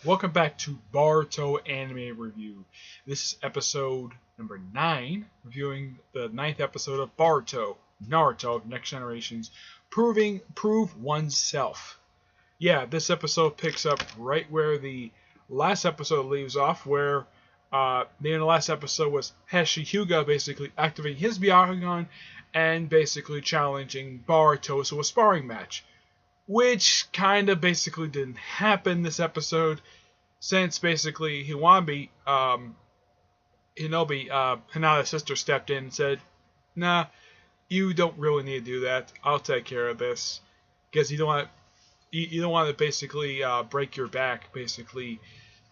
Welcome back to Boruto Anime Review. This is episode number 9, reviewing the ninth episode of Boruto, Naruto Next Generations, Prove Oneself. Yeah, this episode picks up right where the last episode leaves off, where the end of the last episode was Hashi Hyuga basically activating his Byakugan and basically challenging Boruto to a sparring match, which kind of basically didn't happen this episode, since basically Hinata's sister stepped in and said, "Nah, you don't really need to do that. I'll take care of this, because you don't want to basically break your back basically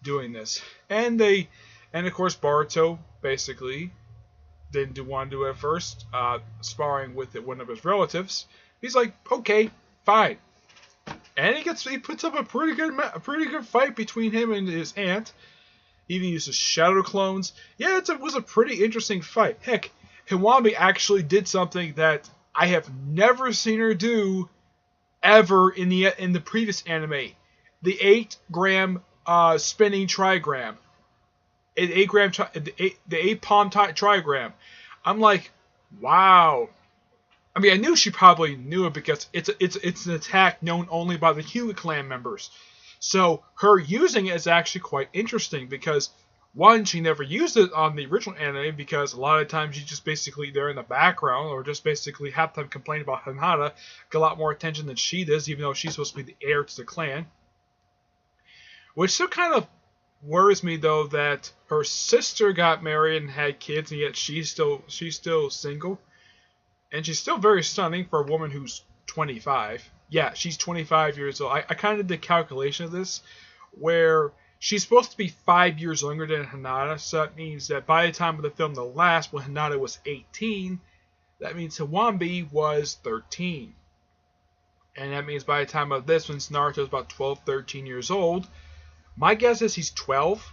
doing this." And of course Boruto basically didn't want to do it at first, sparring with one of his relatives. He's like, "Okay, fine." And he puts up a pretty good fight between him and his aunt. He even uses shadow clones. Yeah, it was a pretty interesting fight. Heck, Hiwami actually did something that I have never seen her do ever in the previous anime. The 8-gram spinning trigram. The 8-palm trigram. I'm like, wow. I mean, I knew she probably knew it because it's an attack known only by the Hyuga clan members. So her using it is actually quite interesting because, one, she never used it on the original anime because a lot of times you just basically they're in the background or just basically half the time complain about Hinata, get a lot more attention than she does, even though she's supposed to be the heir to the clan. Which still kind of worries me though that her sister got married and had kids, and yet she's still single. And she's still very stunning for a woman who's 25. Yeah, she's 25 years old. I kind of did the calculation of this, where she's supposed to be 5 years younger than Hinata, so that means that by the time of the film The Last, when Hinata was 18, that means Hiwambi was 13. And that means by the time of this, when Naruto is about 12, 13 years old, my guess is he's 12.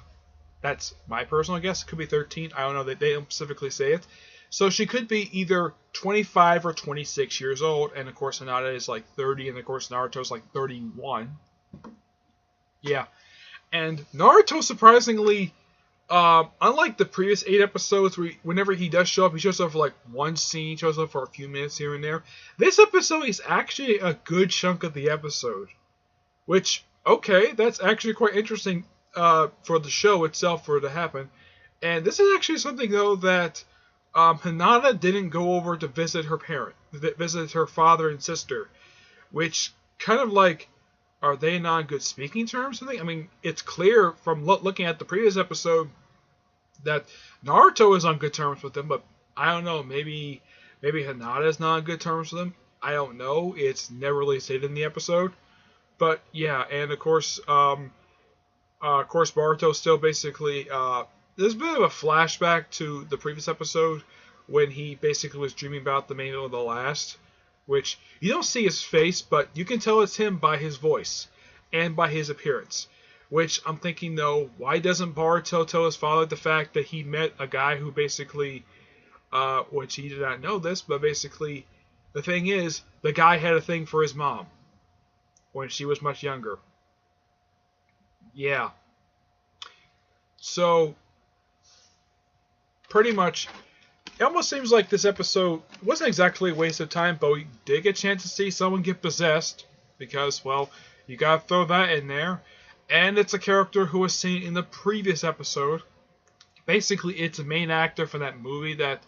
That's my personal guess. It could be 13. I don't know. They don't specifically say it. So she could be either 25 or 26 years old, and of course Hinata is like 30, and of course Naruto is like 31. Yeah, and Naruto surprisingly, unlike the previous 8 episodes, whenever he does show up, he shows up for like one scene, shows up for a few minutes here and there. This episode is actually a good chunk of the episode, which, okay, that's actually quite interesting for the show itself for it to happen. And this is actually something though that Hinata didn't go over to visit her father and sister, which kind of like, are they not on good speaking terms? I mean, it's clear from looking at the previous episode that Naruto is on good terms with them, but I don't know, maybe Hinata is not on good terms with them. I don't know. It's never really stated in the episode, but yeah, and of course Boruto still basically. There's a bit of a flashback to the previous episode when he basically was dreaming about the main of The Last, which you don't see his face, but you can tell it's him by his voice and by his appearance. Which I'm thinking though, why doesn't Boruto tell his father the fact that he met a guy who basically, which he did not know this, but basically the thing is, the guy had a thing for his mom when she was much younger. Yeah. So pretty much, it almost seems like this episode wasn't exactly a waste of time, but we did get a chance to see someone get possessed, because, well, you gotta throw that in there. And it's a character who was seen in the previous episode. Basically, it's a main actor for that movie that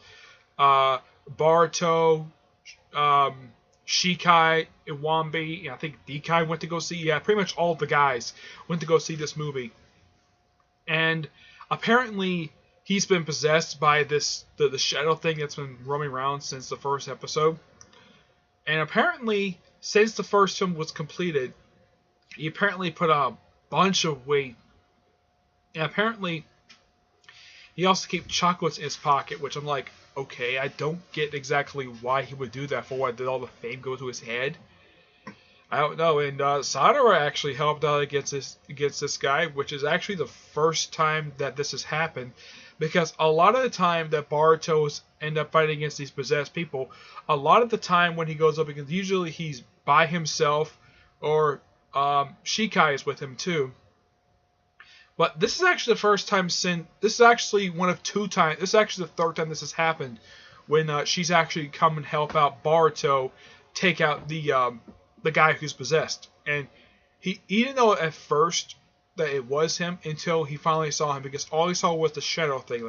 Boruto, Shikai, Iwambi, I think Dekai went to go see. Yeah, pretty much all of the guys went to go see this movie. And apparently he's been possessed by the shadow thing that's been roaming around since the first episode. And apparently, since the first film was completed, he apparently put on a bunch of weight. And apparently, he also keeps chocolates in his pocket, which I'm like, okay, I don't get exactly why he would do that for. What, did all the fame go to his head? I don't know. And Sadara actually helped out against this guy, which is actually the first time that this has happened. Because a lot of the time that Boruto's end up fighting against these possessed people, a lot of the time when he goes up against, usually he's by himself, or Shikai is with him too. But this is actually the first time since. This is actually one of two times. This is actually the third time this has happened, when she's actually come and help out Boruto take out the guy who's possessed. And he didn't know at first that it was him until he finally saw him, because all he saw was the shadow thing,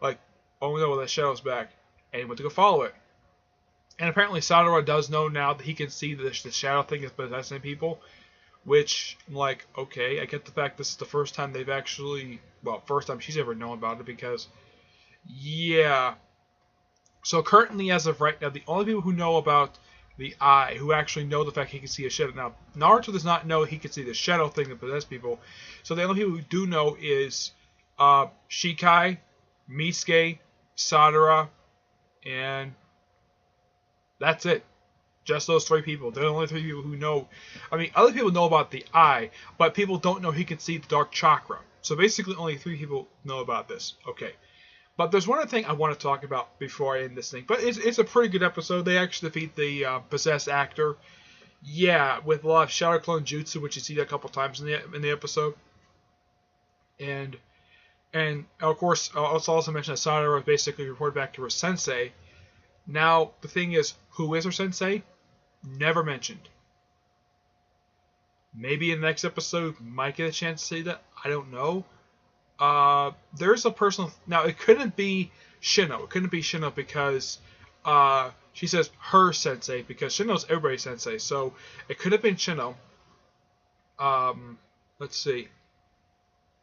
like oh no, that shadow's back, and he went to go follow it. And apparently Sadara does know now that he can see the shadow thing is possessing people, which I'm like, okay, I get the fact this is the first time they've actually, well, first time she's ever known about it, because yeah. So currently, as of right now, the only people who know about the eye, who actually know the fact he can see a shadow. Now, Naruto does not know he can see the shadow thing that possesses people. So the only people who do know is Shikai, Misuke, Sadara, and that's it. Just those three people. They're the only three people who know. I mean, other people know about the eye, but people don't know he can see the dark chakra. So basically, only three people know about this. Okay. But there's one other thing I want to talk about before I end this thing. But it's a pretty good episode. They actually defeat the possessed actor. Yeah, with a lot of Shadow Clone Jutsu, which you see a couple times in the episode. And of course, I'll also mention that Sadara basically reported back to her sensei. Now, the thing is, who is her sensei? Never mentioned. Maybe in the next episode, might get a chance to say that. I don't know. There's a personal. Now, it couldn't be Shino. It couldn't be Shino because she says her sensei, because Shino's everybody's sensei. So it could have been Shino. Let's see.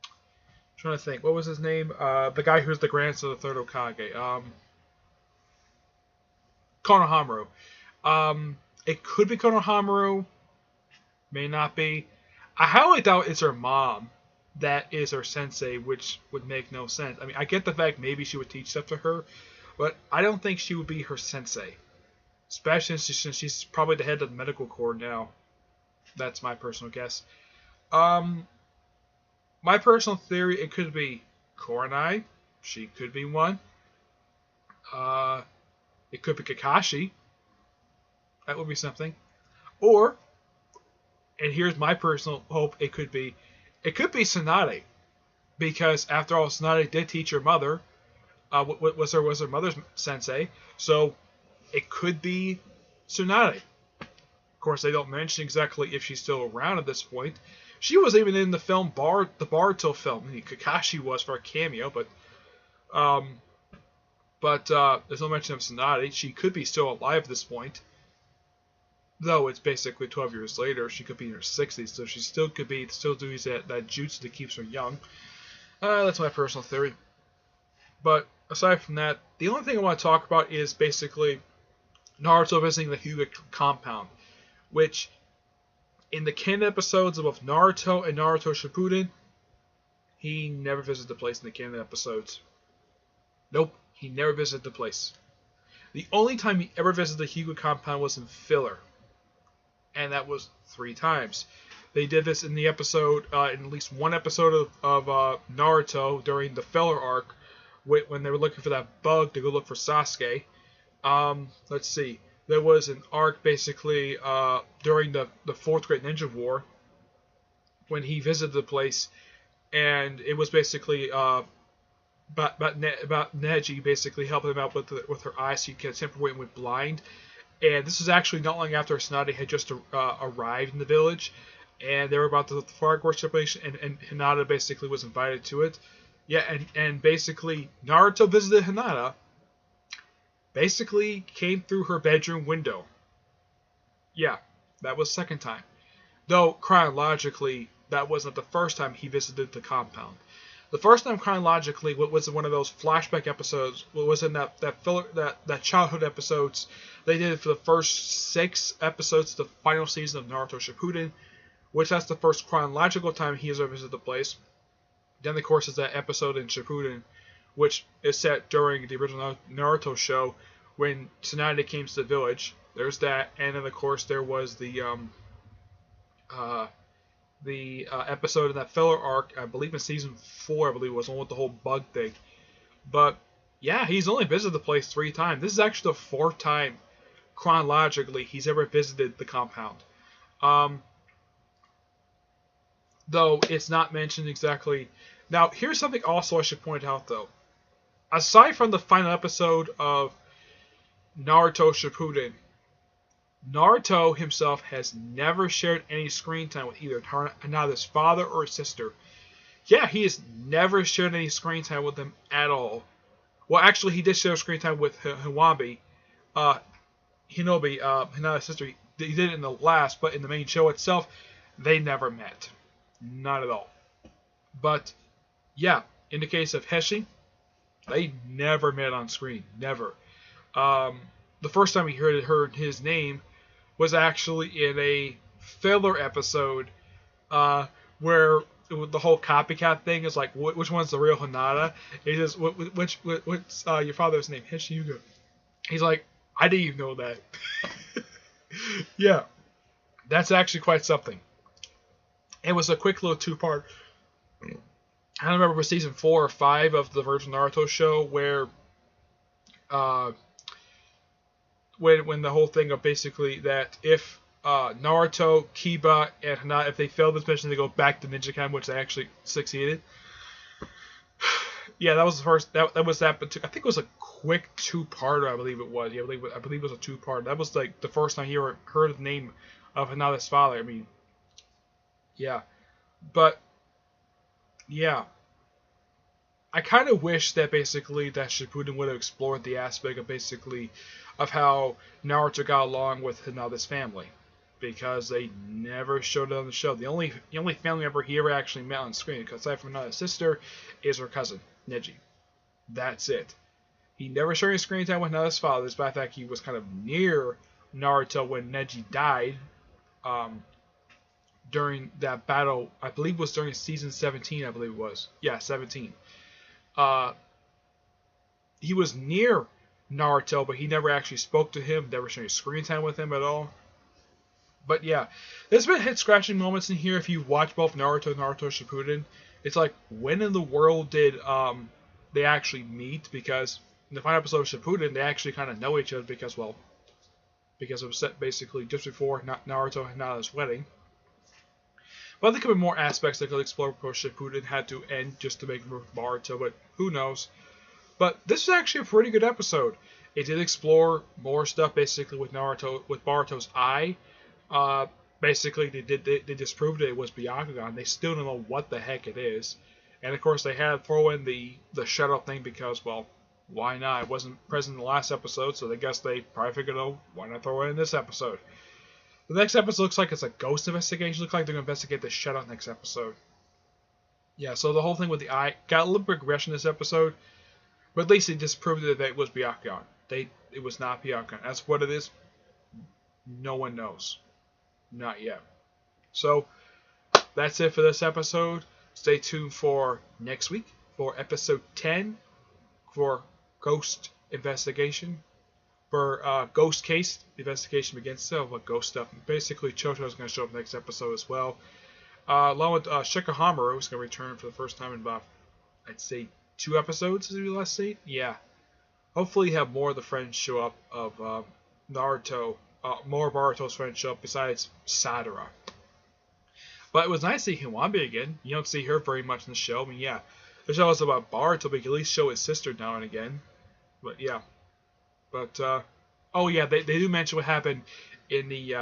I'm trying to think. What was his name? The guy who's the grandson of the third Hokage. Konohamaru. It could be Konohamaru. May not be. I highly doubt it's her mom that is her sensei, which would make no sense. I mean, I get the fact maybe she would teach stuff to her, but I don't think she would be her sensei. Especially since she's probably the head of the medical corps now. That's my personal guess. My personal theory, it could be Kurenai. She could be one. It could be Kakashi. That would be something. Or, and here's my personal hope, it could be Tsunade, because after all, Tsunade did teach her mother. Was her mother's sensei, so it could be Tsunade. Of course, they don't mention exactly if she's still around at this point. She was even in the film the Boruto film. I mean, Kakashi was for a cameo, but there's no mention of Tsunade. She could be still alive at this point. Though it's basically 12 years later, she could be in her 60s, so she still could be doing that jutsu that keeps her young. That's my personal theory. But aside from that, the only thing I want to talk about is basically Naruto visiting the Hyuga compound, which in the canon episodes of both Naruto and Naruto Shippuden, he never visited the place in the canon episodes. Nope, he never visited the place. The only time he ever visited the Hyuga compound was in filler. And that was 3 times. They did this in the episode, in at least one episode of Naruto during the filler arc, when they were looking for that bug to go look for Sasuke. Let's see. There was an arc basically during the 4th Great Ninja War when he visited the place, and it was basically about Neji basically helping him out with her eyes so he could temporarily went blind. And this was actually not long after Tsunade had just arrived in the village, and they were about the flag worship, and Hinata basically was invited to it. Yeah, and basically Naruto visited Hinata, basically came through her bedroom window. Yeah, that was 2nd time. Though chronologically, that wasn't the first time he visited the compound. The first time chronologically was one of those flashback episodes. Was in that childhood episodes they did for the first 6 episodes of the final season of Naruto Shippuden, which that's the first chronological time he has ever visited the place. Then, of course, is that episode in Shippuden, which is set during the original Naruto show when Tsunade came to the village. There's that, and then of course there was the episode in that filler arc, I believe in season 4, I believe it was, one with the whole bug thing. But yeah, he's only visited the place 3 times. This is actually the 4th time chronologically he's ever visited the compound. though it's not mentioned exactly. Now, here's something also I should point out, though. Aside from the final episode of Naruto Shippuden, Naruto himself has never shared any screen time with either Hinata's father or sister. Yeah, he has never shared any screen time with them at all. Well, actually, he did share screen time with Hiwabi, uh, Hinobi, Hinata's sister. He did it in the last, but in the main show itself, they never met. Not at all. But, yeah, in the case of Heshi, they never met on screen. Never. The first time we heard his name was actually in a filler episode where the whole copycat thing is like, which one's the real Hinata? He says, what's your father's name? Heshiyuga. He's like, I didn't even know that. Yeah, that's actually quite something. It was a quick little two-part. I don't remember, it was season 4 or 5 of the Virgin Naruto show where when the whole thing of basically that if Naruto, Kiba, and Hinata, if they failed this mission, they go back to Ninja Camp, which they actually succeeded. Yeah, that was the first. That was that. But I think it was a quick two-parter. I believe it was. Yeah, I believe it was a two-part. That was like the first time you heard the name of Hinata's father. I mean, yeah, but yeah, I kind of wish that basically that Shippuden would have explored the aspect of basically of how Naruto got along with Hinata's family, because they never showed it on the show. The only family member he ever actually met on screen, aside from Hinata's sister, is her cousin Neji. That's it. He never shared any screen time with Hinata's father, despite the fact he was kind of near Naruto when Neji died. During that battle, I believe it was during season 17, I believe it was. Yeah, 17. He was near Naruto, but he never actually spoke to him, never shared any screen time with him at all. But yeah, there's been head-scratching moments in here if you watch both Naruto and Naruto Shippuden. It's like, when in the world did they actually meet? Because in the final episode of Shippuden, they actually kind of know each other because it was set basically just before Naruto and Hinata's wedding. But there could be more aspects they could explore before Shippuden had to end just to make room for Boruto, but who knows. But this was actually a pretty good episode. It did explore more stuff basically with Boruto's eye. Basically, they disproved it was Byakugan. They still don't know what the heck it is. And of course, they had to throw in the shuttle thing because, well, why not? It wasn't present in the last episode, so I guess they probably figured, oh, why not throw it in this episode? The next episode looks like it's a ghost investigation. Looks like they're going to investigate the shuttle next episode. Yeah, so the whole thing with the eye got a little bit of regression this episode, but at least they disproved that it was Byakugan. It was not Byakugan. That's what it is. No one knows. Not yet. So, that's it for this episode. Stay tuned for next week for episode 10 for Ghost Investigation. For Ghost Case, the investigation begins. So, what ghost stuff. Basically, Chocho's going to show up next episode as well. Along with Shikahamaru, who's going to return for the first time in about, I'd say, 2 episodes, as we last see. Yeah. Hopefully, have more of the friends show up of Naruto. More of Boruto's friends show up besides Sadara. But it was nice to see Hiwabi again. You don't see her very much in the show. I mean, yeah, the show is about Boruto, but you can at least show his sister now and again. But yeah. But, oh yeah, they do mention what happened in the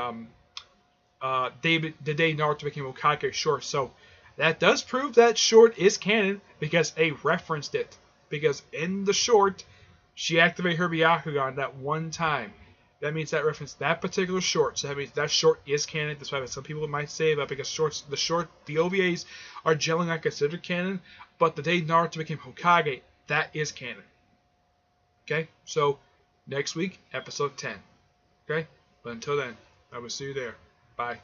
day Naruto became Hokage short. So that does prove that short is canon because A referenced it. Because in the short, she activated her Byakugan that one time. That means that referenced that particular short. So that means that short is canon. That's why some people might say that because the OVAs are generally not considered canon. But the day Naruto became Hokage, that is canon. Okay? So, next week, episode 10. Okay? But until then, I will see you there. Bye.